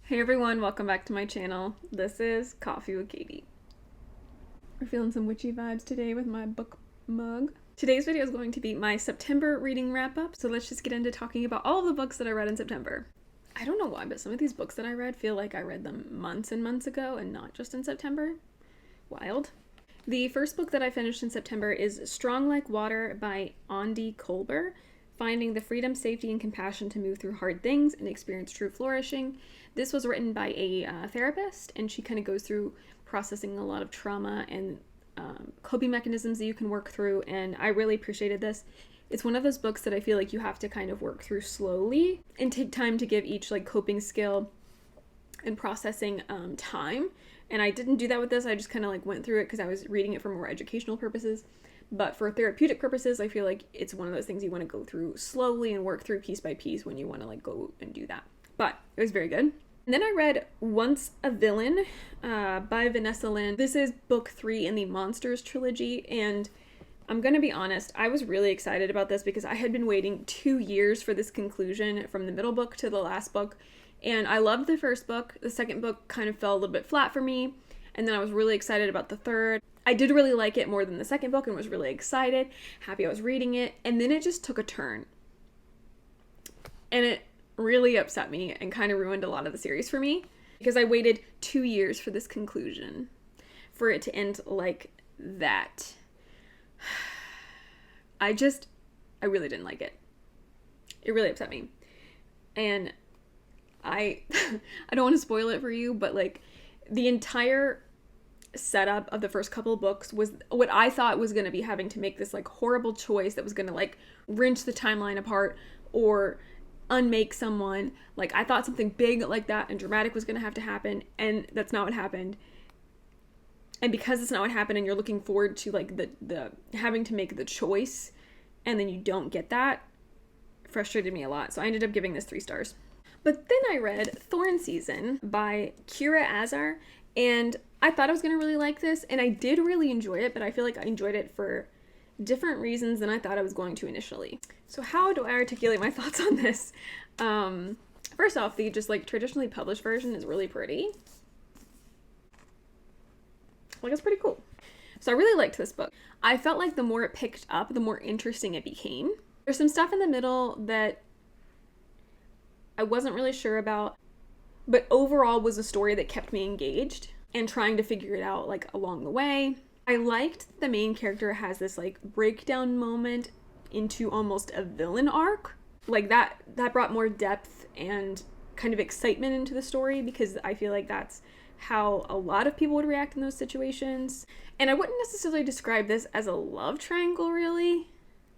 Hey everyone, welcome back to my channel. This is Coffee with Katie. We're feeling some witchy vibes today with my book mug. Today's video is going to be my September reading wrap-up, so let's just get into talking about all of the books that I read in September. I don't know why, but some of these books that I read feel like I read them months and months ago and not just in September. Wild. The first book that I finished in September is Strong Like Water by Andi Kolber. Finding the freedom, safety, and compassion to move through hard things and experience true flourishing. This was written by a therapist, and she kind of goes through processing a lot of trauma and coping mechanisms that you can work through, and I really appreciated this. It's one of those books that I feel like you have to kind of work through slowly and take time to give each like coping skill and processing time. And I didn't do that with this. I just kind of like went through it because I was reading it for more educational purposes. But for therapeutic purposes, I feel like it's one of those things you want to go through slowly and work through piece by piece when you want to like go and do that. But it was very good. And then I read Once a Villain by Vanessa Lynn. This is book 3 in the Monsters trilogy, and I'm gonna be honest, I was really excited about this because I had been waiting 2 years for this conclusion from the middle book to the last book, and I loved the first book. The second book kind of fell a little bit flat for me, and then I was really excited about the third. I did really like it more than the second book and was really excited, happy I was reading it, and then it just took a turn. And it really upset me and kind of ruined a lot of the series for me because I waited 2 years for this conclusion, for it to end like that. I really didn't like it. It really upset me. And I don't want to spoil it for you, but like the entire setup of the first couple of books was what I thought was going to be having to make this like horrible choice that was going to like wrench the timeline apart or unmake someone. Like I thought something big like that and dramatic was going to have to happen, and that's not what happened. And because it's not what happened and you're looking forward to like the having to make the choice and then you don't get that, frustrated me a lot. So I ended up giving this 3 stars. But then I read Thorn Season by Kira Azar, and I thought I was going to really like this, and I did really enjoy it, but I feel like I enjoyed it for different reasons than I thought I was going to initially. So how do I articulate my thoughts on this? First off, the just like traditionally published version is really pretty. Like it's pretty cool. So I really liked this book. I felt like the more it picked up, the more interesting it became. There's some stuff in the middle that I wasn't really sure about, but overall was a story that kept me engaged and trying to figure it out like along the way. I liked the main character has this like breakdown moment into almost a villain arc. Like that brought more depth and kind of excitement into the story, because I feel like that's how a lot of people would react in those situations. And I wouldn't necessarily describe this as a love triangle, really.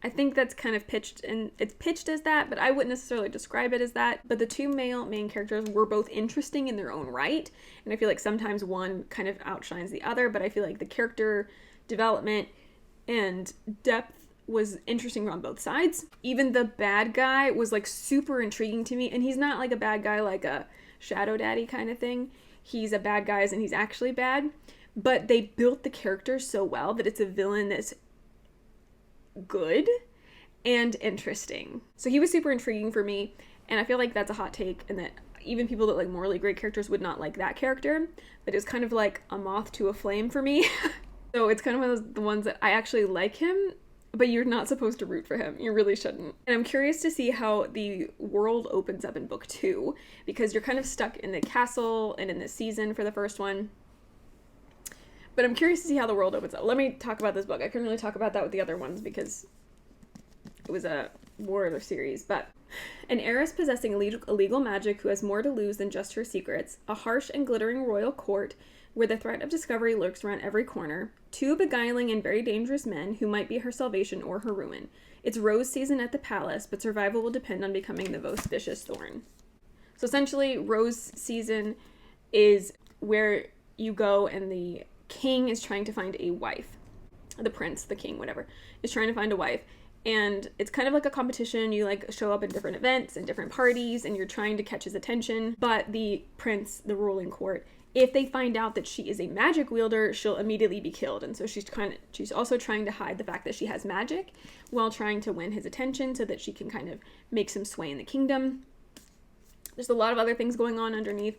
I think that's kind of pitched, and it's pitched as that, but I wouldn't necessarily describe it as that. But the 2 male main characters were both interesting in their own right, and I feel like sometimes one kind of outshines the other, but I feel like the character development and depth was interesting on both sides. Even the bad guy was like super intriguing to me, and he's not like a bad guy like a Shadow Daddy kind of thing. He's a bad guy and he's actually bad, but they built the character so well that it's a villain that's good and interesting. So he was super intriguing for me, and I feel like that's a hot take, and that even people that like morally great characters would not like that character, but it was kind of like a moth to a flame for me. So it's kind of one of the ones that I actually like him, but you're not supposed to root for him. You really shouldn't. And I'm curious to see how the world opens up in book 2, because you're kind of stuck in the castle and in the season for the first one. But I'm curious to see how the world opens up. Let me talk about this book. I couldn't really talk about that with the other ones because it was a war series. But an heiress possessing illegal magic who has more to lose than just her secrets, a harsh and glittering royal court where the threat of discovery lurks around every corner, 2 beguiling and very dangerous men who might be her salvation or her ruin. It's rose season at the palace, but survival will depend on becoming the most vicious thorn. So essentially, rose season is where you go and the king is trying to find a wife. The prince, the king, whatever, is trying to find a wife. And it's kind of like a competition. You like show up in different events and different parties and you're trying to catch his attention. But the prince, the ruling court, if they find out that she is a magic wielder, she'll immediately be killed. And so she's also trying to hide the fact that she has magic while trying to win his attention so that she can kind of make some sway in the kingdom. There's a lot of other things going on underneath,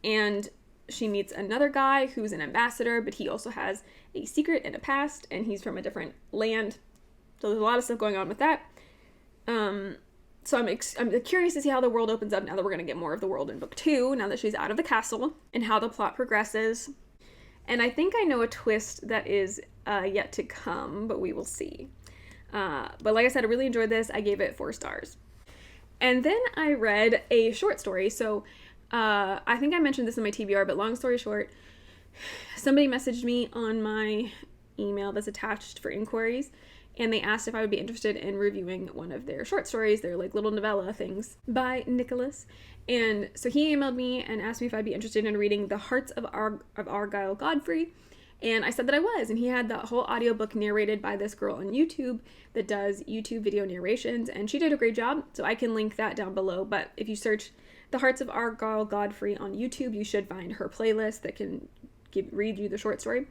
and she meets another guy who's an ambassador, but he also has a secret and a past, and he's from a different land. So there's a lot of stuff going on with that. So I'm curious to see how the world opens up now that we're going to get more of the world in book 2, now that she's out of the castle, and how the plot progresses. And I think I know a twist that is yet to come, but we will see. But like I said, I really enjoyed this. I gave it 4 stars. And then I read a short story. So I think I mentioned this in my TBR, but long story short, somebody messaged me on my email that's attached for inquiries, and they asked if I would be interested in reviewing one of their short stories. They're like little novella things by Nicholas. And so he emailed me and asked me if I'd be interested in reading The Hearts of Argyle Godfrey. And I said that I was, and he had the whole audiobook narrated by this girl on YouTube that does YouTube video narrations, and she did a great job, so I can link that down below. But if you search The Hearts of Argyle Godfrey on YouTube, you should find her playlist that can read you the short story.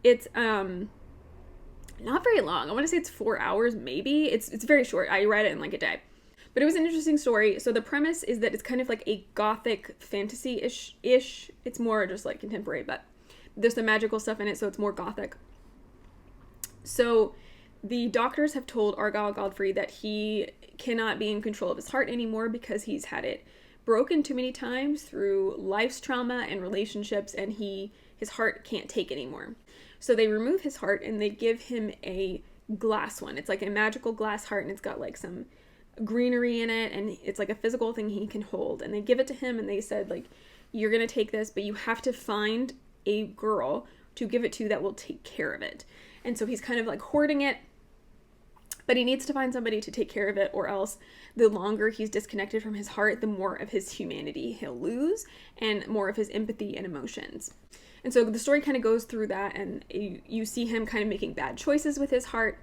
It's not very long. I want to say it's 4 hours, maybe. It's very short. I read it in like a day. But it was an interesting story. So the premise is that it's kind of like a gothic fantasy-ish. It's more just like contemporary, but there's some magical stuff in it, so it's more gothic. So the doctors have told Argyle Godfrey that he cannot be in control of his heart anymore because he's had it broken too many times through life's trauma and relationships, and his heart can't take anymore. So they remove his heart and they give him a glass one. It's like a magical glass heart, and it's got like some greenery in it, and it's like a physical thing he can hold. And they give it to him, and they said, like, you're gonna take this, but you have to find a girl to give it to that will take care of it. And so he's kind of like hoarding it, but he needs to find somebody to take care of it, or else the longer he's disconnected from his heart, the more of his humanity he'll lose and more of his empathy and emotions. And so the story kind of goes through that, and you see him kind of making bad choices with his heart,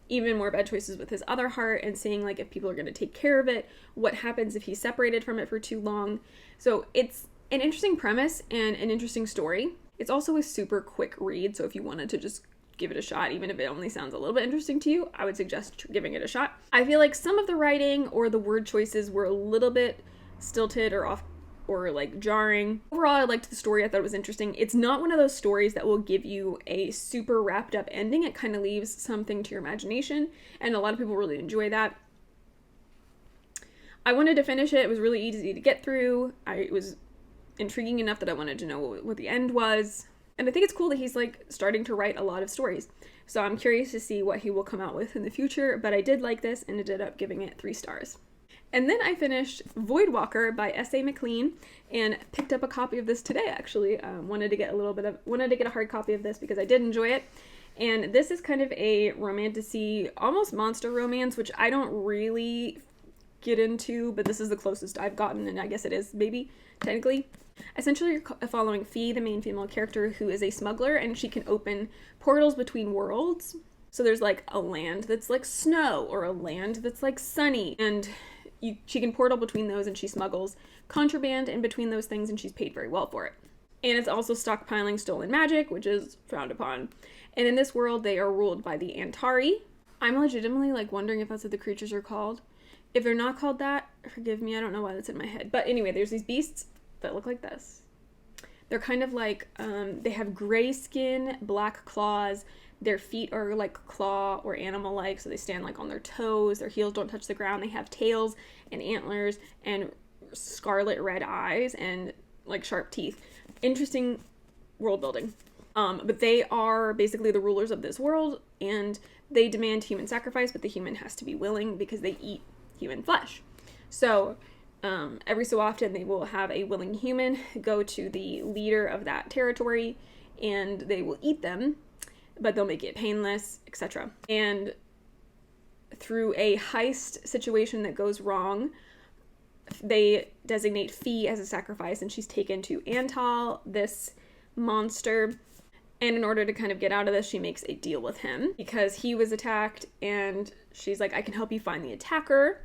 even more bad choices with his other heart, and seeing like if people are going to take care of it, what happens if he's separated from it for too long. So it's an interesting premise and an interesting story. It's also a super quick read, so if you wanted to just give it a shot, even if it only sounds a little bit interesting to you, I would suggest giving it a shot. I feel like some of the writing or the word choices were a little bit stilted or off or like jarring. Overall, I liked the story. I thought it was interesting. It's not one of those stories that will give you a super wrapped up ending. It kind of leaves something to your imagination, and a lot of people really enjoy that. I wanted to finish it. It was really easy to get through. It was intriguing enough that I wanted to know what the end was. And I think it's cool that he's like starting to write a lot of stories. So I'm curious to see what he will come out with in the future, but I did like this and ended up giving it 3 stars. And then I finished Voidwalker by S.A. McLean and picked up a copy of this today, actually. Wanted to get a hard copy of this because I did enjoy it. And this is kind of a romantasy, almost monster romance, which I don't really get into, but this is the closest I've gotten, and I guess it is, maybe, technically. Essentially, you're following Fee, the main female character, who is a smuggler, and she can open portals between worlds. So there's like a land that's like snow, or a land that's like sunny, and she can portal between those, and she smuggles contraband in between those things, and she's paid very well for it. And it's also stockpiling stolen magic, which is frowned upon. And in this world, they are ruled by the Antari. I'm legitimately like wondering if that's what the creatures are called. If they're not called that, forgive me, I don't know why that's in my head. But anyway, there's these beasts that look like this. They're kind of like, they have gray skin, black claws. Their feet are like claw or animal-like, so they stand like on their toes. Their heels don't touch the ground. They have tails and antlers and scarlet red eyes and like sharp teeth. Interesting world building. But they are basically the rulers of this world, and they demand human sacrifice, but the human has to be willing because they eat human flesh. So every so often they will have a willing human go to the leader of that territory, and they will eat them, but they'll make it painless, etc. And through a heist situation that goes wrong, they designate Fee as a sacrifice, and she's taken to Antal, this monster. And in order to kind of get out of this, she makes a deal with him because he was attacked, and she's like, I can help you find the attacker.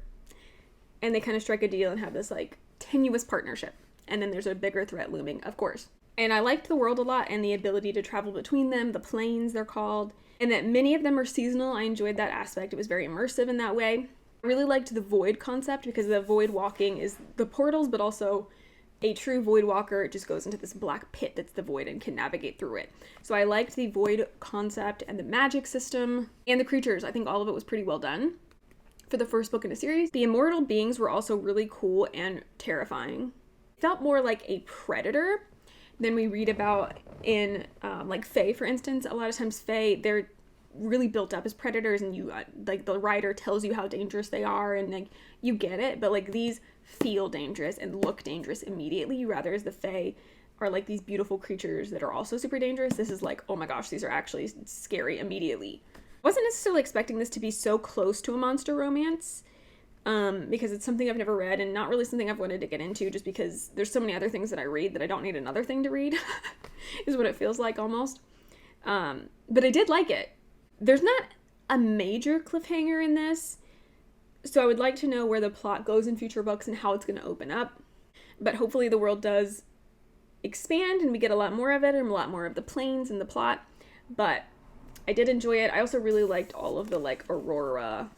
And they kind of strike a deal and have this like tenuous partnership. And then there's a bigger threat looming, of course. And I liked the world a lot and the ability to travel between them, the planes they're called, and that many of them are seasonal. I enjoyed that aspect. It was very immersive in that way. I really liked the void concept because the void walking is the portals, but also a true void walker just goes into this black pit that's the void and can navigate through it. So I liked the void concept and the magic system and the creatures. I think all of it was pretty well done for the first book in a series. The immortal beings were also really cool and terrifying. It felt more like a predator than we read about in like Fae, for instance. A lot of times Fae, they're really built up as predators, and you like the writer tells you how dangerous they are, and like you get it, but like these feel dangerous and look dangerous immediately, rather as the Fae are like these beautiful creatures that are also super dangerous. This is like, oh my gosh, these are actually scary immediately. I wasn't necessarily expecting this to be so close to a monster romance, because it's something I've never read and not really something I've wanted to get into, just because there's so many other things that I read that I don't need another thing to read is what it feels like almost. But I did like it. There's not a major cliffhanger in this, so I would like to know where the plot goes in future books and how it's going to open up. But hopefully the world does expand and we get a lot more of it and a lot more of the planes and the plot. But I did enjoy it. I also really liked all of the like Aurora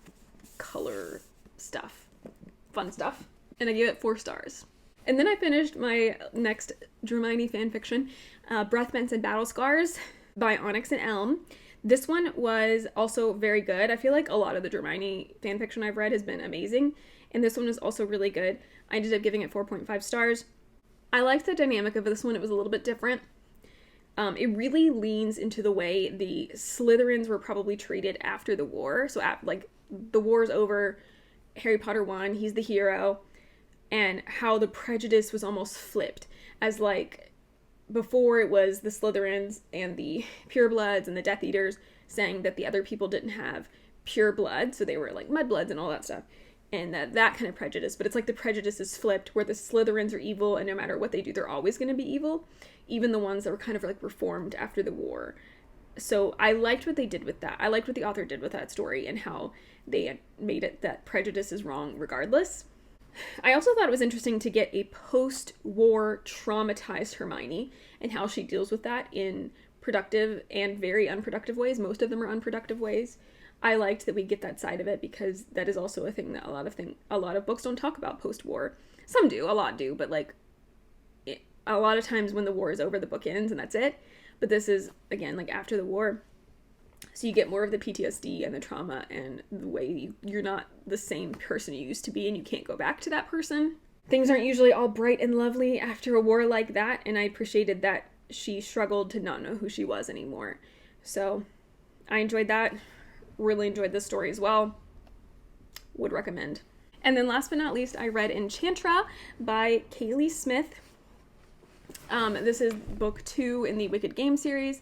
color stuff. Fun stuff. And I gave it 4 stars. And then I finished my next Hermione fanfiction, Breath Mints and Battle Scars by Onyx and Elm. This one was also very good. I feel like a lot of the Hermione fanfiction I've read has been amazing, and this one was also really good. I ended up giving it 4.5 stars. I liked the dynamic of this one. It was a little bit different. It really leans into the way the Slytherins were probably treated after the war. So like the war's over, Harry Potter won, he's the hero, and how the prejudice was almost flipped, as like before it was the Slytherins and the purebloods and the Death Eaters saying that the other people didn't have pure blood, so they were like mudbloods and all that stuff, and that kind of prejudice. But it's like the prejudice is flipped, where the Slytherins are evil, and no matter what they do, they're always going to be evil, even the ones that were kind of like reformed after the war. So I liked what they did with that. I liked what the author did with that story and how they had made it that prejudice is wrong regardless. I also thought it was interesting to get a post-war traumatized Hermione and how she deals with that in productive and very unproductive ways. Most of them are unproductive ways. I liked that we get that side of it, because that is also a thing that a lot of books don't talk about post-war. Some do, a lot do, but like a lot of times when the war is over, the book ends and that's it. But this is, again, like after the war. So you get more of the PTSD and the trauma and the way you're not the same person you used to be and you can't go back to that person. Things aren't usually all bright and lovely after a war like that, and I appreciated that she struggled to not know who she was anymore. So I enjoyed that. Really enjoyed this story as well. Would recommend. And then last but not least, I read Enchantra by Kaylee Smith. This is book 2 in the Wicked Game series.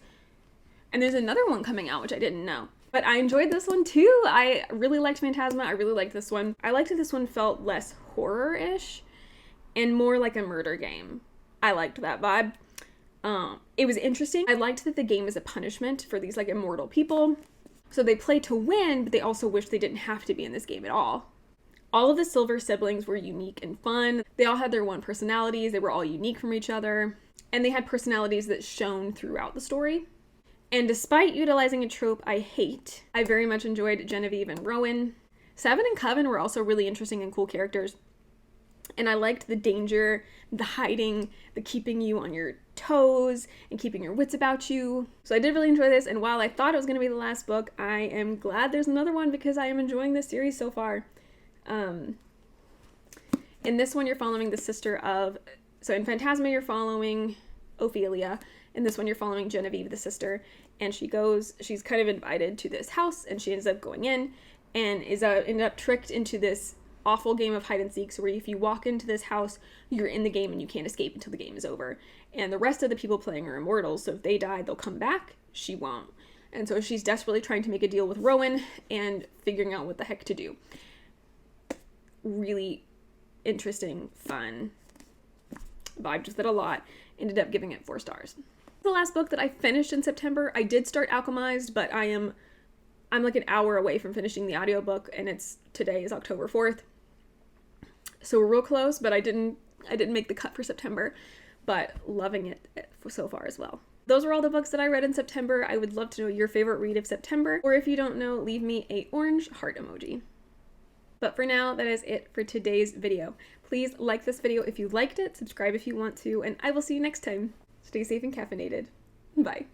And there's another one coming out, which I didn't know. But I enjoyed this one too. I really liked Phantasma. I really liked this one. I liked that this one felt less horror-ish and more like a murder game. I liked that vibe. It was interesting. I liked that the game is a punishment for these like immortal people. So they play to win, but they also wish they didn't have to be in this game at all. All of the Silver siblings were unique and fun. They all had their own personalities. They were all unique from each other. And they had personalities that shone throughout the story. And despite utilizing a trope I hate, I very much enjoyed Genevieve and Rowan. Seven and Coven were also really interesting and cool characters. And I liked the danger, the hiding, the keeping you on your toes, and keeping your wits about you. So I did really enjoy this, and while I thought it was going to be the last book, I am glad there's another one because I am enjoying this series so far. In this one, you're following the sister of... So in Phantasma, you're following Ophelia. In this one, you're following Genevieve, the sister, and she's kind of invited to this house, and she ends up going in, and ended up tricked into this awful game of hide and seek, so where if you walk into this house, you're in the game and you can't escape until the game is over. And the rest of the people playing are immortals, so if they die, they'll come back. She won't. And so she's desperately trying to make a deal with Rowan and figuring out what the heck to do. Really interesting, fun. Vibed with it a lot. Ended up giving it 4 stars. The last book that I finished in September, I did start Alchemized, but I'm like an hour away from finishing the audiobook, and today is October 4th. So we're real close, but I didn't make the cut for September, but loving it so far as well. Those are all the books that I read in September. I would love to know your favorite read of September, or if you don't know, leave me a orange heart emoji. But for now, that is it for today's video. Please like this video if you liked it, subscribe if you want to, and I will see you next time. Stay safe and caffeinated. Bye.